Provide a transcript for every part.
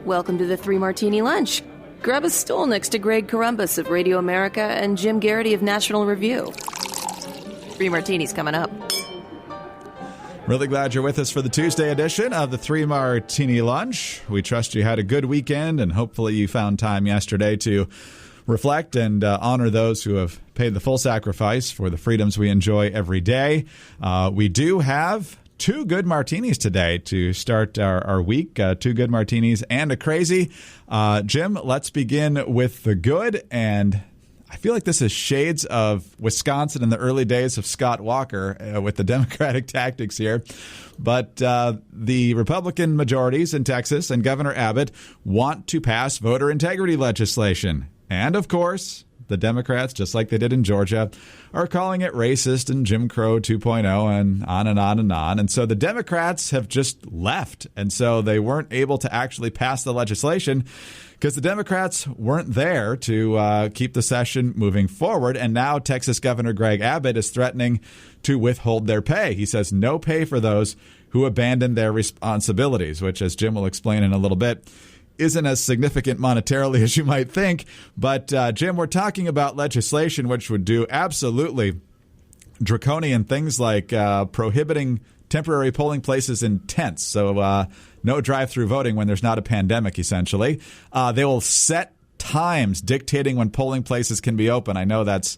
Welcome to the Three Martini Lunch. Grab a stool next to Greg Columbus of Radio America and Jim Garrity of National Review. Three Martinis coming up. Really glad you're with us for the Tuesday edition of the Three Martini Lunch. We trust you had a good weekend, and hopefully you found time yesterday to reflect and honor those who have paid the full sacrifice for the freedoms we enjoy every day. We do have two good martinis today to start our week. Two good martinis and a crazy. Jim, let's begin with the good. And I feel like this is shades of Wisconsin in the early days of Scott Walker with the Democratic tactics here. But the Republican majorities in Texas and Governor Abbott want to pass voter integrity legislation. And, of course, the Democrats, just like they did in Georgia, are calling it racist and Jim Crow 2.0 and on and on and on. And so the Democrats have just left. And so they weren't able to actually pass the legislation because the Democrats weren't there to keep the session moving forward. And now Texas Governor Greg Abbott is threatening to withhold their pay. He says no pay for those who abandon their responsibilities, which, as Jim will explain in a little bit, isn't as significant monetarily as you might think. But, Jim, we're talking about legislation which would do absolutely draconian things like prohibiting temporary polling places in tents. So no drive-through voting when there's not a pandemic, essentially. They will set times dictating when polling places can be open. I know that's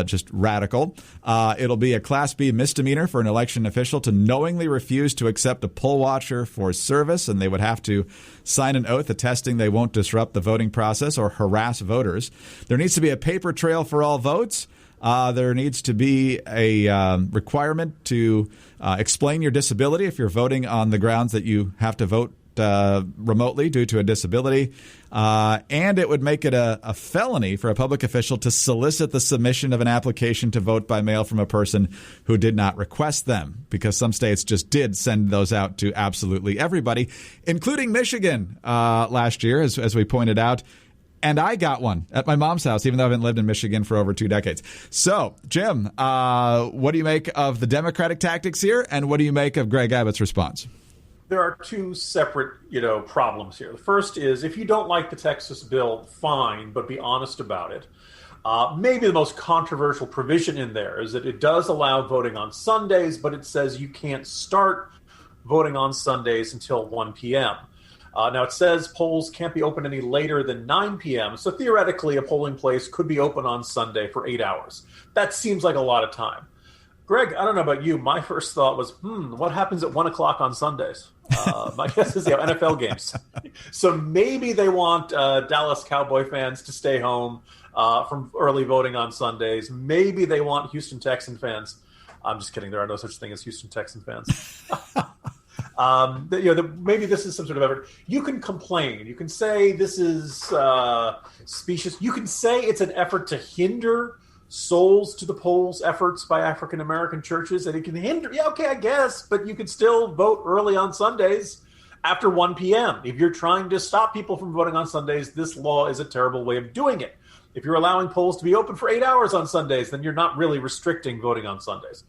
just radical. It'll be a Class B misdemeanor for an election official to knowingly refuse to accept a poll watcher for service, and they would have to sign an oath attesting they won't disrupt the voting process or harass voters. There needs to be a paper trail for all votes. There needs to be a requirement to explain your disability if you're voting on the grounds that you have to vote remotely due to a disability. And it would make it a felony for a public official to solicit the submission of an application to vote by mail from a person who did not request them, because some states just did send those out to absolutely everybody, including Michigan last year, as we pointed out. And I got one at my mom's house, even though I haven't lived in Michigan for over 2 decades. So, Jim, what do you make of the Democratic tactics here, and what do you make of Greg Abbott's response? There are two separate, problems here. The first is, if you don't like the Texas bill, fine, but be honest about it. Maybe the most controversial provision in there is that it does allow voting on Sundays, but it says you can't start voting on Sundays until 1 p.m. Now, it says polls can't be open any later than 9 p.m., so theoretically a polling place could be open on Sunday for 8 hours. That seems like a lot of time. Greg, I don't know about you. My first thought was, what happens at 1 o'clock on Sundays? My guess is NFL games. So maybe they want Dallas Cowboy fans to stay home from early voting on Sundays. Maybe they want Houston Texan fans. I'm just kidding. There are no such thing as Houston Texan fans. Maybe this is some sort of effort. You can complain. You can say this is specious. You can say it's an effort to hinder souls to the polls efforts by African-American churches, and it can hinder. Yeah, okay, I guess, but you could still vote early on Sundays after 1 p.m. If you're trying to stop people from voting on Sundays, this law is a terrible way of doing it. If you're allowing polls to be open for 8 hours on Sundays, then you're not really restricting voting on Sundays.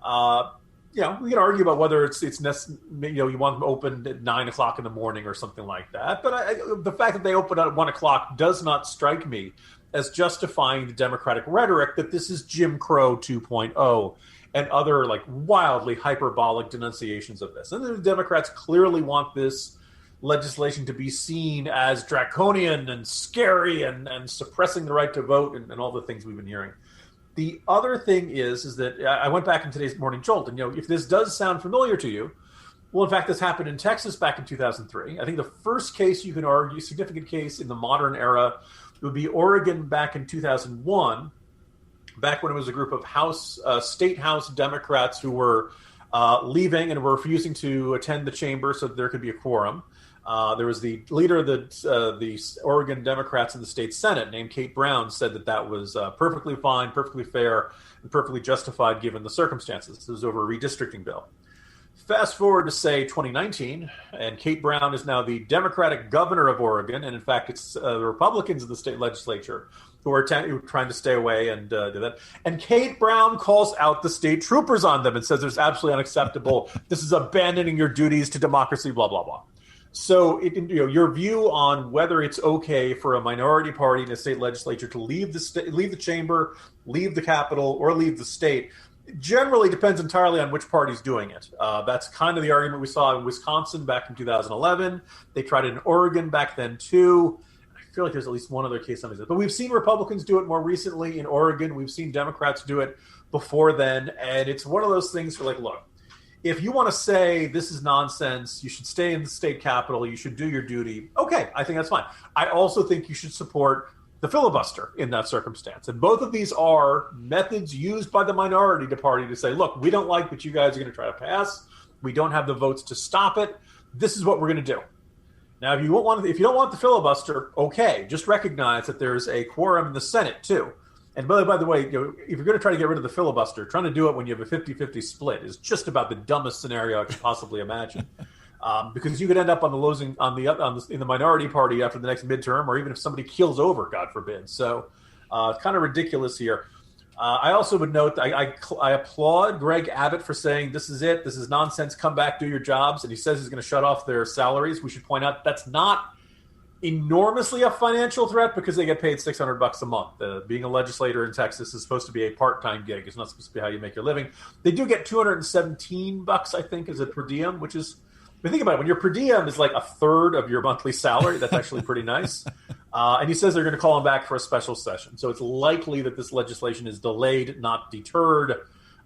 We can argue about whether it's you want them open at 9 o'clock in the morning or something like that. But the fact that they open at 1 o'clock does not strike me as justifying the Democratic rhetoric that this is Jim Crow 2.0 and other wildly hyperbolic denunciations of this. And the Democrats clearly want this legislation to be seen as draconian and scary and suppressing the right to vote and all the things we've been hearing. The other thing is that I went back in today's Morning Jolt, and if this does sound familiar to you, well, in fact, this happened in Texas back in 2003. I think the first case you can argue, significant case in the modern era, would be Oregon back in 2001, back when it was a group of state House Democrats who were leaving and were refusing to attend the chamber so that there could be a quorum. There was the leader of the Oregon Democrats in the state Senate, named Kate Brown, said that was perfectly fine, perfectly fair, and perfectly justified given the circumstances. This was over a redistricting bill. Fast forward to, say, 2019, and Kate Brown is now the Democratic governor of Oregon, and in fact, it's the Republicans in the state legislature who are trying to stay away and do that. And Kate Brown calls out the state troopers on them and says there's absolutely unacceptable. This is abandoning your duties to democracy, blah, blah, blah. So, your view on whether it's okay for a minority party in a state legislature to leave the chamber, leave the Capitol, or leave the state generally depends entirely on which party's doing it. That's kind of the argument we saw in Wisconsin back in 2011. They tried it in Oregon back then too. I feel like there's at least one other case on this, but we've seen Republicans do it more recently in Oregon. We've seen Democrats do it before then, and it's one of those things where, like, look, if you want to say this is nonsense, you should stay in the state capitol, you should do your duty, okay, I think that's fine. I also think you should support the filibuster in that circumstance. And both of these are methods used by the minority party to say, look, we don't like what you guys are going to try to pass. We don't have the votes to stop it. This is what we're going to do. Now, if you don't want the filibuster, okay, just recognize that there's a quorum in the Senate, too. And by the way, if you're going to try to get rid of the filibuster, trying to do it when you have a 50-50 split is just about the dumbest scenario I could possibly imagine. Because you could end up in the minority party after the next midterm, or even if somebody keels over, God forbid. So, kind of ridiculous here. I also would note that I applaud Greg Abbott for saying this is it, this is nonsense, come back, do your jobs, and he says he's going to shut off their salaries. We should point out that's not enormously a financial threat because they get paid $600 a month. Being a legislator in Texas is supposed to be a part-time gig. It's not supposed to be how you make your living. They do get $217, I think, as a per diem, which is, I mean, think about it. When your per diem is like a third of your monthly salary, that's actually pretty nice. And he says they're going to call him back for a special session. So it's likely that this legislation is delayed, not deterred.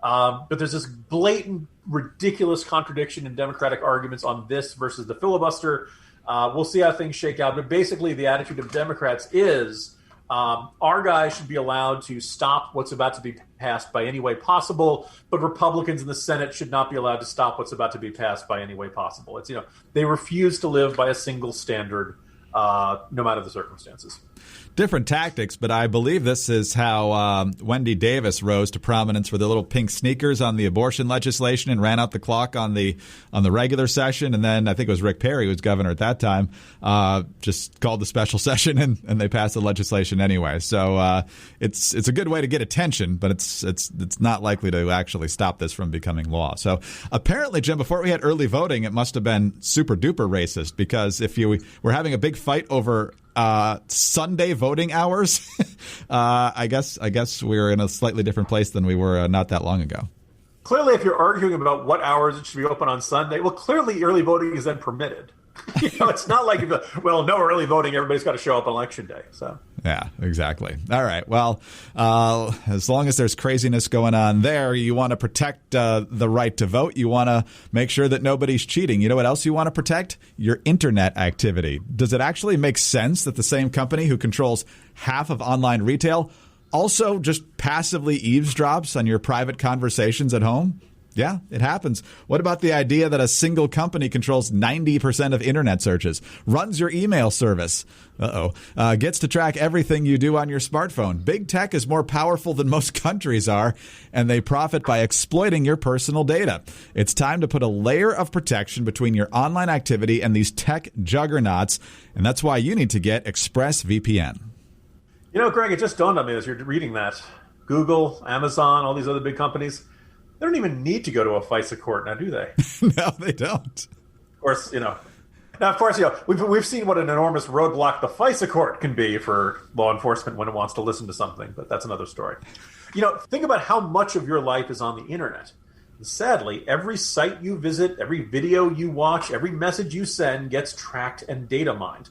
But there's this blatant, ridiculous contradiction in Democratic arguments on this versus the filibuster. We'll see how things shake out. But basically, the attitude of Democrats is our guys should be allowed to stop what's about to be passed by any way possible, but Republicans in the Senate should not be allowed to stop what's about to be passed by any way possible. It's, they refuse to live by a single standard, no matter the circumstances. Different tactics, but I believe this is how Wendy Davis rose to prominence for the little pink sneakers on the abortion legislation and ran out the clock on the regular session. And then I think it was Rick Perry, who was governor at that time, just called the special session and they passed the legislation anyway. So it's a good way to get attention, but it's not likely to actually stop this from becoming law. So apparently, Jim, before we had early voting, it must have been super duper racist, because if you were having a big fight over Sunday voting hours, I guess we're in a slightly different place than we were not that long ago. Clearly, if you're arguing about what hours it should be open on Sunday, well, clearly early voting is then permitted. It's not like, no early voting, everybody's got to show up on Election Day. So yeah, exactly. All right. Well, as long as there's craziness going on there, you want to protect the right to vote. You want to make sure that nobody's cheating. You know what else you want to protect? Your internet activity. Does it actually make sense that the same company who controls half of online retail also just passively eavesdrops on your private conversations at home? Yeah, it happens. What about the idea that a single company controls 90% of internet searches, runs your email service, gets to track everything you do on your smartphone? Big tech is more powerful than most countries are, and they profit by exploiting your personal data. It's time to put a layer of protection between your online activity and these tech juggernauts, and that's why you need to get ExpressVPN. Greg, it just dawned on me as you're reading that. Google, Amazon, all these other big companies, they don't even need to go to a FISA court now, do they? No, they don't. Of course, Now, of course, we've seen what an enormous roadblock the FISA court can be for law enforcement when it wants to listen to something, but that's another story. Think about how much of your life is on the internet. And sadly, every site you visit, every video you watch, every message you send gets tracked and data mined.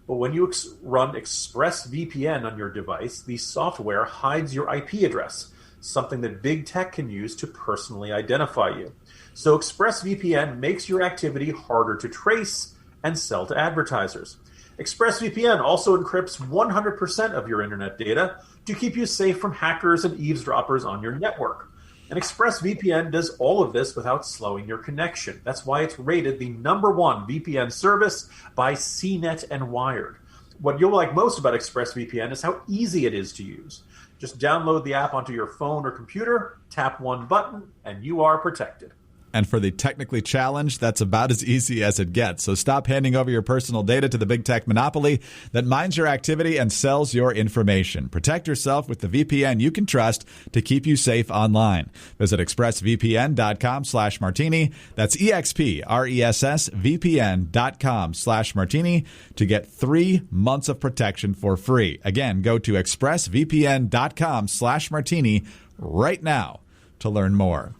But when you run ExpressVPN on your device, the software hides your IP address, something that big tech can use to personally identify you. So ExpressVPN makes your activity harder to trace and sell to advertisers. ExpressVPN also encrypts 100% of your internet data to keep you safe from hackers and eavesdroppers on your network. And ExpressVPN does all of this without slowing your connection. That's why it's rated the #1 VPN service by CNET and Wired. What you'll like most about ExpressVPN is how easy it is to use. Just download the app onto your phone or computer, tap one button, and you are protected. And for the technically challenged, that's about as easy as it gets. So stop handing over your personal data to the big tech monopoly that mines your activity and sells your information. Protect yourself with the VPN you can trust to keep you safe online. Visit expressvpn.com/martini. That's expressvpn.com/martini to get 3 months of protection for free. Again, go to expressvpn.com/martini right now to learn more.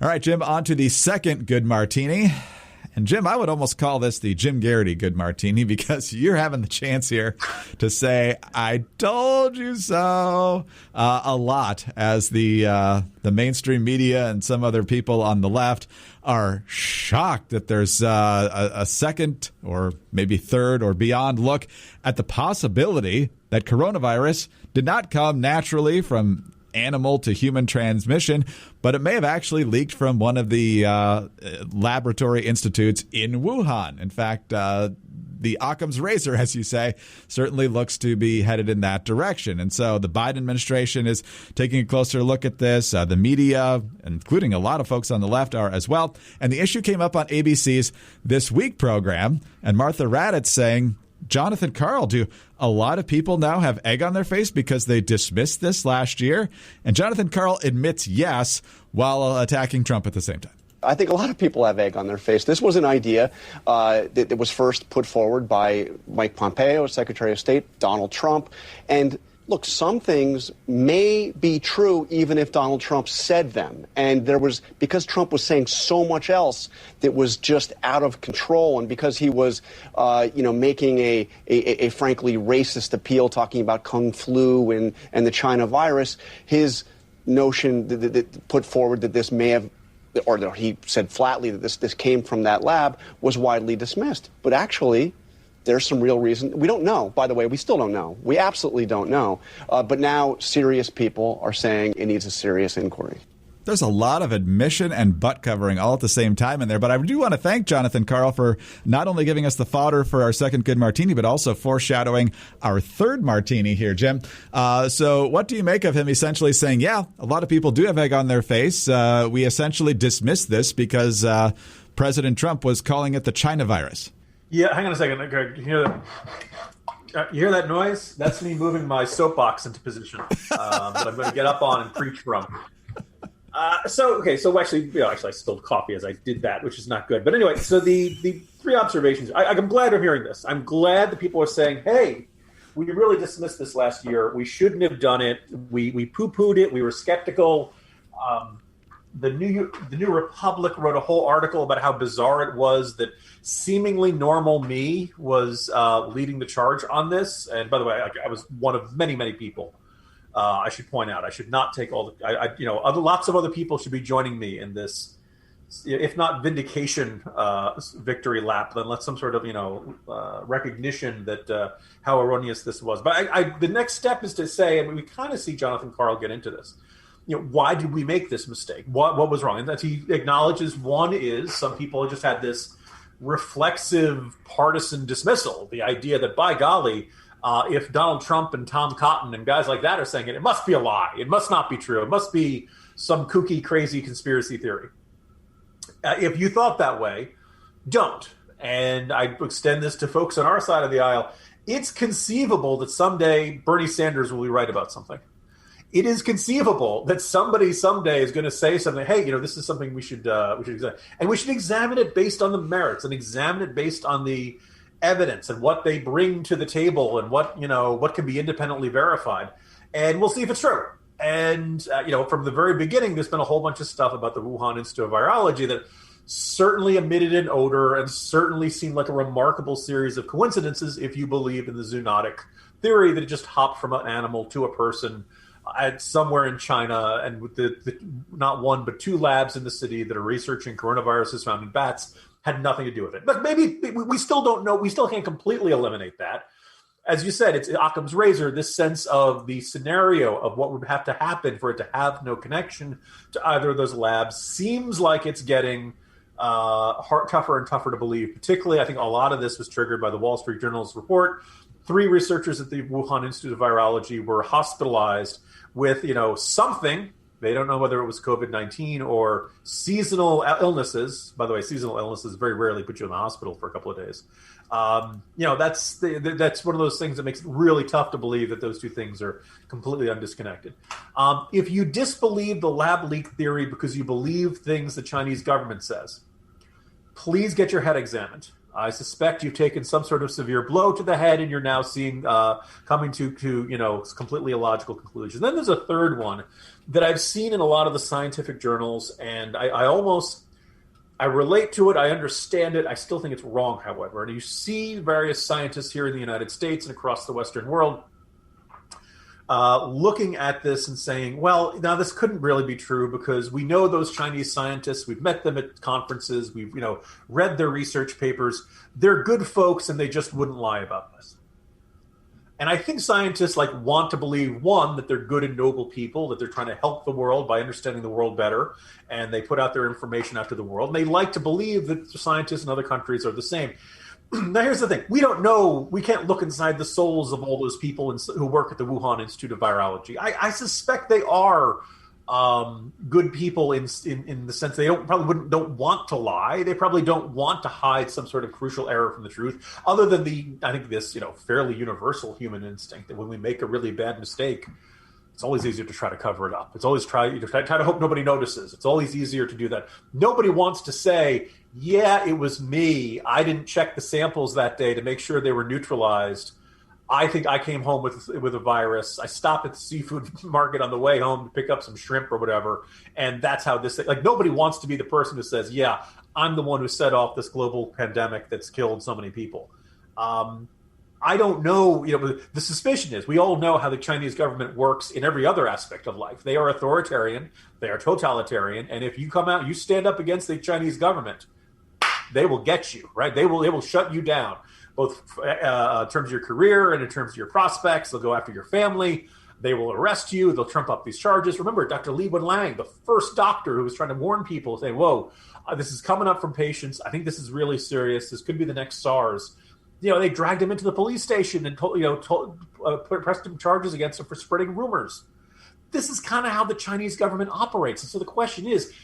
All right, Jim, on to the second good martini. And Jim, I would almost call this the Jim Garrity good martini because you're having the chance here to say, I told you so, a lot, as the mainstream media and some other people on the left are shocked that there's a second or maybe third or beyond look at the possibility that coronavirus did not come naturally from animal to human transmission, but it may have actually leaked from one of the laboratory institutes in Wuhan. In fact, the Occam's razor, as you say, certainly looks to be headed in that direction. And so the Biden administration is taking a closer look at this. The media, including a lot of folks on the left, are as well. And the issue came up on ABC's This Week program, and Martha Raddatz saying, Jonathan Karl, do a lot of people now have egg on their face because they dismissed this last year? And Jonathan Karl admits yes, while attacking Trump at the same time. I think a lot of people have egg on their face. This was an idea that was first put forward by Mike Pompeo, Secretary of State, Donald Trump. And look, some things may be true even if Donald Trump said them. And because Trump was saying so much else that was just out of control, and because he was, making a frankly racist appeal, talking about Kung flu and the China virus, his notion that put forward that this may have, or that he said flatly that this came from that lab, was widely dismissed. But actually, there's some real reason. We don't know, by the way. We still don't know. We absolutely don't know. But now serious people are saying it needs a serious inquiry. There's a lot of admission and butt covering all at the same time in there. But I do want to thank Jonathan Karl for not only giving us the fodder for our second good martini, but also foreshadowing our third martini here, Jim. So what do you make of him essentially saying, yeah, a lot of people do have egg on their face. We essentially dismissed this because President Trump was calling it the China virus. Yeah, hang on a second, Greg. You hear that? You hear that noise? That's me moving my soapbox into position that I'm going to get up on and preach from. So actually, I spilled coffee as I did that, which is not good. But anyway, so the three observations. I'm glad I'm hearing this. I'm glad that people are saying, hey, we really dismissed this last year. We shouldn't have done it. We poo-pooed it. We were skeptical. The New Republic wrote a whole article about how bizarre it was that seemingly normal me was leading the charge on this. And by the way, I was one of many, many people. I should point out, I should not take all the, lots of other people should be joining me in this, if not vindication victory lap, then let some sort of, recognition that how erroneous this was. But the next step is to say, and we kind of see Jonathan Karl get into this. Why did we make this mistake? What was wrong? And that he acknowledges one is some people just had this reflexive partisan dismissal. The idea that, by golly, if Donald Trump and Tom Cotton and guys like that are saying it, it must be a lie. It must not be true. It must be some kooky, crazy conspiracy theory. If you thought that way, don't. And I extend this to folks on our side of the aisle. It's conceivable that someday Bernie Sanders will be right about something. It is conceivable that somebody someday is going to say something. Hey, this is something we should examine, and we should examine it based on the merits and examine it based on the evidence and what they bring to the table and what can be independently verified, and we'll see if it's true. And from the very beginning, there's been a whole bunch of stuff about the Wuhan Institute of Virology that certainly emitted an odor and certainly seemed like a remarkable series of coincidences if you believe in the zoonotic theory that it just hopped from an animal to a person at somewhere in China, and with the not one but two labs in the city that are researching coronaviruses found in bats had nothing to do with it. But maybe we still don't know. We still can't completely eliminate that. As you said, it's Occam's razor, this sense of the scenario of what would have to happen for it to have no connection to either of those labs seems like it's getting tougher and tougher to believe. Particularly, I think a lot of this was triggered by the Wall Street Journal's report. 3 researchers at the Wuhan Institute of Virology were hospitalized with, something They don't know whether it was COVID-19 or seasonal illnesses. By the way, seasonal illnesses very rarely put you in the hospital for a couple of days. That's one of those things that makes it really tough to believe that those two things are completely undisconnected. If you disbelieve the lab leak theory because you believe things the Chinese government says, please get your head examined. I suspect you've taken some sort of severe blow to the head, and you're now seeing coming to completely illogical conclusions. Then there's a third one that I've seen in a lot of the scientific journals, and I relate to it. I understand it. I still think it's wrong, however. And you see various scientists here in the United States and across the Western world looking at this and saying, well, now this couldn't really be true because we know those Chinese scientists. We've met them at conferences. We've read their research papers. They're good folks, and they just wouldn't lie about this. And I think scientists want to believe, one, that they're good and noble people, that they're trying to help the world by understanding the world better, and they put out their information out to the world. And they like to believe that scientists in other countries are the same. Now, here's the thing. We don't know. We can't look inside the souls of all those people who work at the Wuhan Institute of Virology. I suspect they are good people in the sense they don't want to lie. They probably don't want to hide some sort of crucial error from the truth, other than this fairly universal human instinct that when we make a really bad mistake, it's always easier to try to cover it up. It's always try to hope nobody notices. It's always easier to do that. Nobody wants to say, yeah, it was me. I didn't check the samples that day to make sure they were neutralized. I think I came home with a virus. I stopped at the seafood market on the way home to pick up some shrimp or whatever. And that's how this, nobody wants to be the person who says, yeah, I'm the one who set off this global pandemic that's killed so many people. I don't know. The suspicion is we all know how the Chinese government works in every other aspect of life. They are authoritarian. They are totalitarian. And if you come out, you stand up against the Chinese government, they will get you, right? They will shut you down, both in terms of your career and in terms of your prospects. They'll go after your family. They will arrest you. They'll trump up these charges. Remember, Dr. Li Wenliang, the first doctor who was trying to warn people, saying, whoa, this is coming up from patients. I think this is really serious. This could be the next SARS. They dragged him into the police station and pressed him charges against him for spreading rumors. This is kind of how the Chinese government operates. And so the question is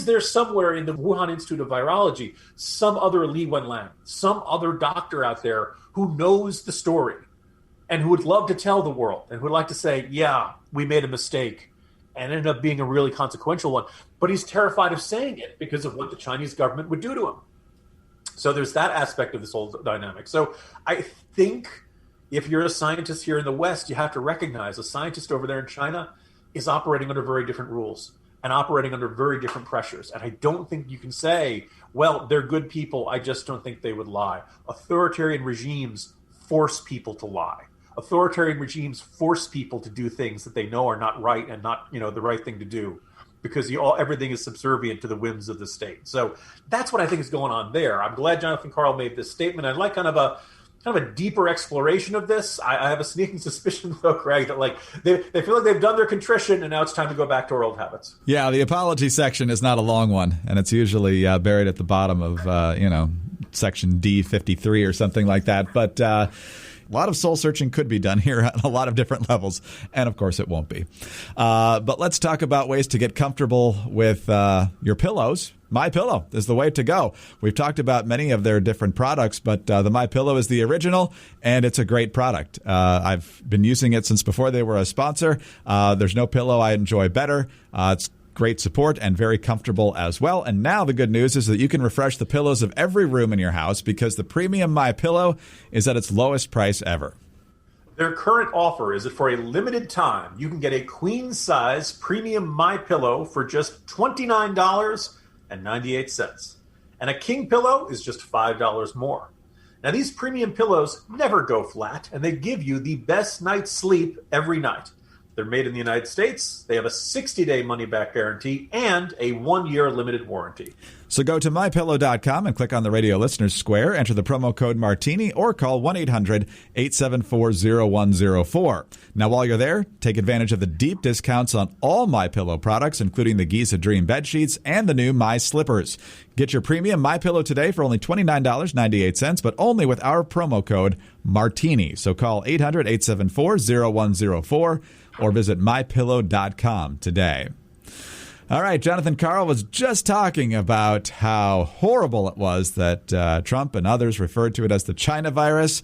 there somewhere in the Wuhan Institute of Virology some other Li Wenliang, some other doctor out there who knows the story and who would love to tell the world and who would like to say, yeah, we made a mistake, and ended up being a really consequential one. But he's terrified of saying it because of what the Chinese government would do to him. So there's that aspect of this whole dynamic. So I think if you're a scientist here in the West, you have to recognize a scientist over there in China is operating under very different rules and operating under very different pressures. And I don't think you can say, well, they're good people. I just don't think they would lie. Authoritarian regimes force people to lie. Authoritarian regimes force people to do things that they know are not right and not, the right thing to do, because everything is subservient to the whims of the state. So that's what I think is going on there. I'm glad Jonathan Karl made this statement. I'd like kind of a deeper exploration of this. I have a sneaking suspicion, though, Craig, that they feel like they've done their contrition and now it's time to go back to our old habits. Yeah, the apology section is not a long one, and it's usually buried at the bottom of section D53 or something like that. But a lot of soul searching could be done here on a lot of different levels, and of course it won't be. But let's talk about ways to get comfortable with your pillows. MyPillow is the way to go. We've talked about many of their different products, but the MyPillow is the original, and it's a great product. I've been using it since before they were a sponsor. There's no pillow I enjoy better. It's great support and very comfortable as well. And now the good news is that you can refresh the pillows of every room in your house because the premium MyPillow is at its lowest price ever. Their current offer is that for a limited time, you can get a queen-size premium MyPillow for just $29.98. And a king pillow is just $5 more. Now, these premium pillows never go flat, and they give you the best night's sleep every night. They're made in the United States. They have a 60-day money-back guarantee and a 1-year limited warranty. So go to MyPillow.com and click on the radio listeners square, enter the promo code Martini, or call 1-800-874-0104. Now, while you're there, take advantage of the deep discounts on all MyPillow products, including the Giza Dream bed sheets and the new My Slippers. Get your premium MyPillow today for only $29.98, but only with our promo code Martini. So call 800-874-0104 or visit MyPillow.com today. All right, Jonathan Karl was just talking about how horrible it was that Trump and others referred to it as the China virus.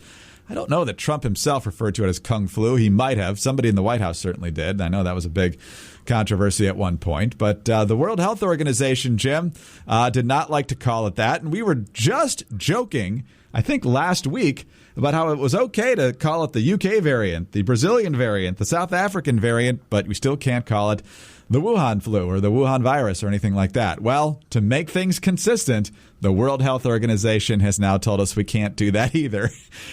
I don't know that Trump himself referred to it as Kung Flu. He might have. Somebody in the White House certainly did. I know that was a big controversy at one point. But the World Health Organization, Jim, did not like to call it that. And we were just joking, I think last week, about how it was okay to call it the UK variant, the Brazilian variant, the South African variant, but we still can't call it the Wuhan flu or the Wuhan virus or anything like that. Well, to make things consistent, the World Health Organization has now told us we can't do that either.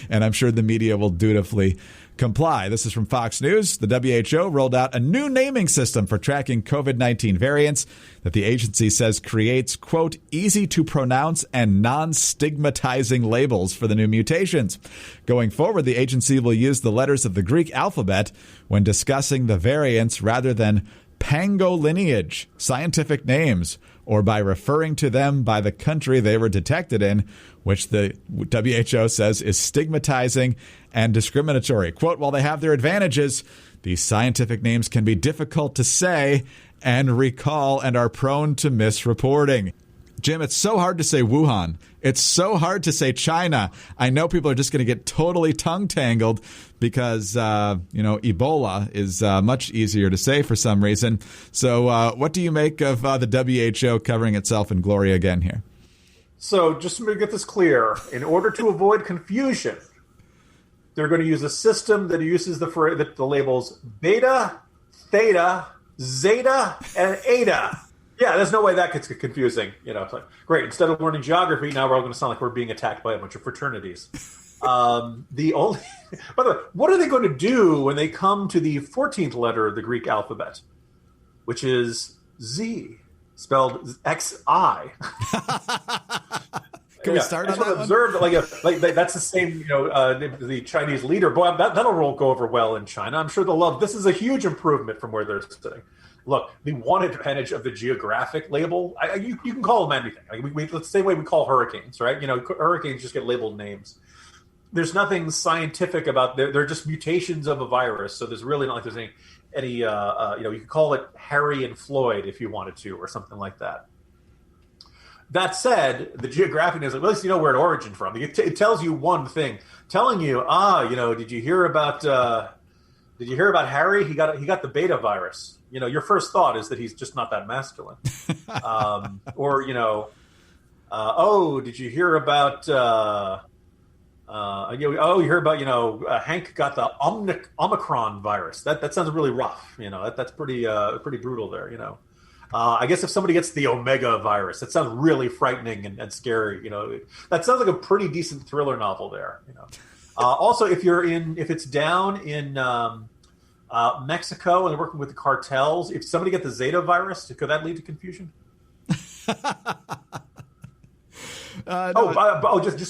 And I'm sure the media will dutifully comply. This is from Fox News. The WHO rolled out a new naming system for tracking COVID-19 variants that the agency says creates, quote, easy to pronounce and non-stigmatizing labels for the new mutations. Going forward, the agency will use the letters of the Greek alphabet when discussing the variants rather than pangolineage, scientific names, or by referring to them by the country they were detected in, which the WHO says is stigmatizing and discriminatory. Quote, while they have their advantages, these scientific names can be difficult to say and recall and are prone to misreporting. Jim, it's so hard to say Wuhan. It's so hard to say China. I know people are just going to get totally tongue-tangled because, Ebola is much easier to say for some reason. So what do you make of the WHO covering itself in glory again here? So just to get this clear, in order to avoid confusion, they're going to use a system that uses the labels beta, theta, zeta, and eta. Yeah, there's no way that gets confusing. It's like, great. Instead of learning geography, now we're all going to sound like we're being attacked by a bunch of fraternities. By the way, what are they going to do when they come to the 14th letter of the Greek alphabet, which is Z, spelled X-I? Can we start on that one? Observe that, that's the same, the Chinese leader. Boy, that'll go over well in China. I'm sure they'll love. This is a huge improvement from where they're sitting. Look, the one advantage of the geographic label, you can call them anything. It's the same way we call hurricanes, right? Hurricanes just get labeled names. There's nothing scientific about they're just mutations of a virus. So there's really not like there's any you could call it Harry and Floyd if you wanted to, or something like that. That said, the geographic is at least you know where it originated from. It tells you one thing, telling you, did you hear about Harry? He got the beta virus. Your first thought is that he's just not that masculine. Did you hear about? You hear about Hank got the Omicron virus. That sounds really rough. That's pretty brutal there. I guess if somebody gets the Omega virus, that sounds really frightening and scary. That sounds like a pretty decent thriller novel there. Also, if it's down in Mexico and they're working with the cartels, if somebody gets the Zeta virus, could that lead to confusion? Just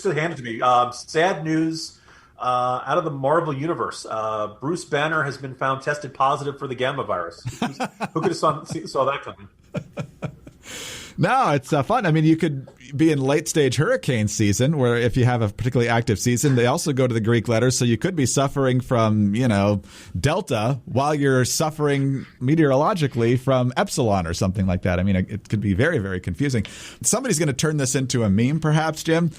to hand it to me. Sad news out of the Marvel universe. Bruce Banner has been found tested positive for the Gamma virus. Who could have saw that coming? No, it's fun. I mean, you could be in late-stage hurricane season, where if you have a particularly active season, they also go to the Greek letters. So you could be suffering from, Delta while you're suffering meteorologically from Epsilon or something like that. I mean, it could be very, very confusing. Somebody's going to turn this into a meme, perhaps, Jim.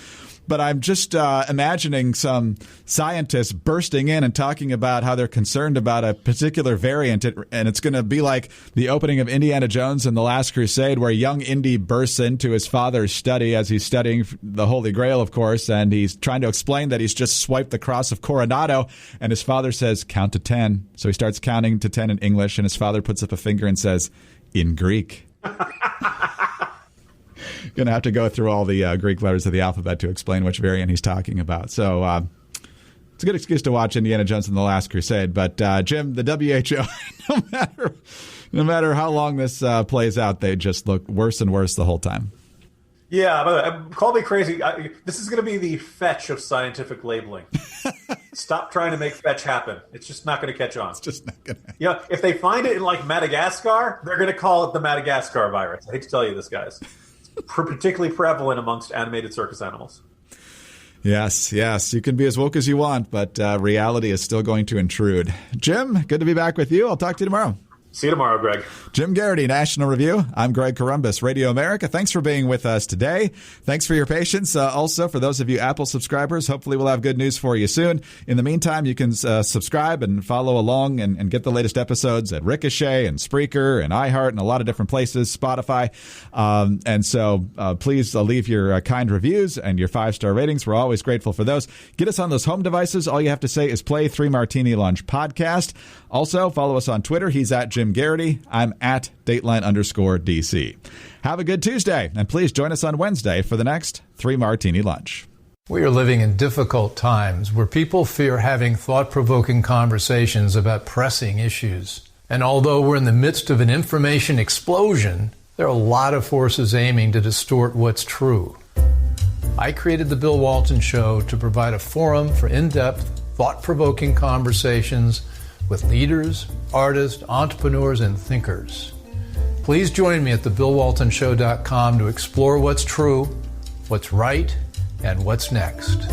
But I'm just imagining some scientists bursting in and talking about how they're concerned about a particular variant. And it's going to be like the opening of Indiana Jones and the Last Crusade, where young Indy bursts into his father's study as he's studying the Holy Grail, of course. And he's trying to explain that he's just swiped the cross of Coronado. And his father says, count to 10. So he starts counting to 10 in English. And his father puts up a finger and says, in Greek. Going to have to go through all the Greek letters of the alphabet to explain which variant he's talking about. So it's a good excuse to watch Indiana Jones and the Last Crusade. But Jim, the WHO, no matter how long this plays out, they just look worse and worse the whole time. Yeah, by the way, call me crazy. This is going to be the fetch of scientific labeling. Stop trying to make fetch happen. It's just not going to catch on. It's just not going to. If they find it in Madagascar, they're going to call it the Madagascar virus. I hate to tell you this, guys. Particularly prevalent amongst animated circus animals. Yes. You can be as woke as you want, but reality is still going to intrude. Jim, good to be back with you. I'll talk to you tomorrow. See you tomorrow, Greg. Jim Garrity, National Review. I'm Greg Corumbus, Radio America. Thanks for being with us today. Thanks for your patience. Also, for those of you Apple subscribers, hopefully we'll have good news for you soon. In the meantime, you can subscribe and follow along and get the latest episodes at Ricochet and Spreaker and iHeart and a lot of different places, Spotify. And so please leave your kind reviews and your 5-star ratings. We're always grateful for those. Get us on those home devices. All you have to say is play 3 Martini Lunch podcast. Also, follow us on Twitter. He's at Jim Garrity. I'm at Dateline_DC. Have a good Tuesday, and please join us on Wednesday for the next 3 Martini Lunch. We are living in difficult times where people fear having thought-provoking conversations about pressing issues. And although we're in the midst of an information explosion, there are a lot of forces aiming to distort what's true. I created The Bill Walton Show to provide a forum for in-depth, thought-provoking conversations with leaders, artists, entrepreneurs, and thinkers. Please join me at thebillwaltonshow.com to explore what's true, what's right, and what's next.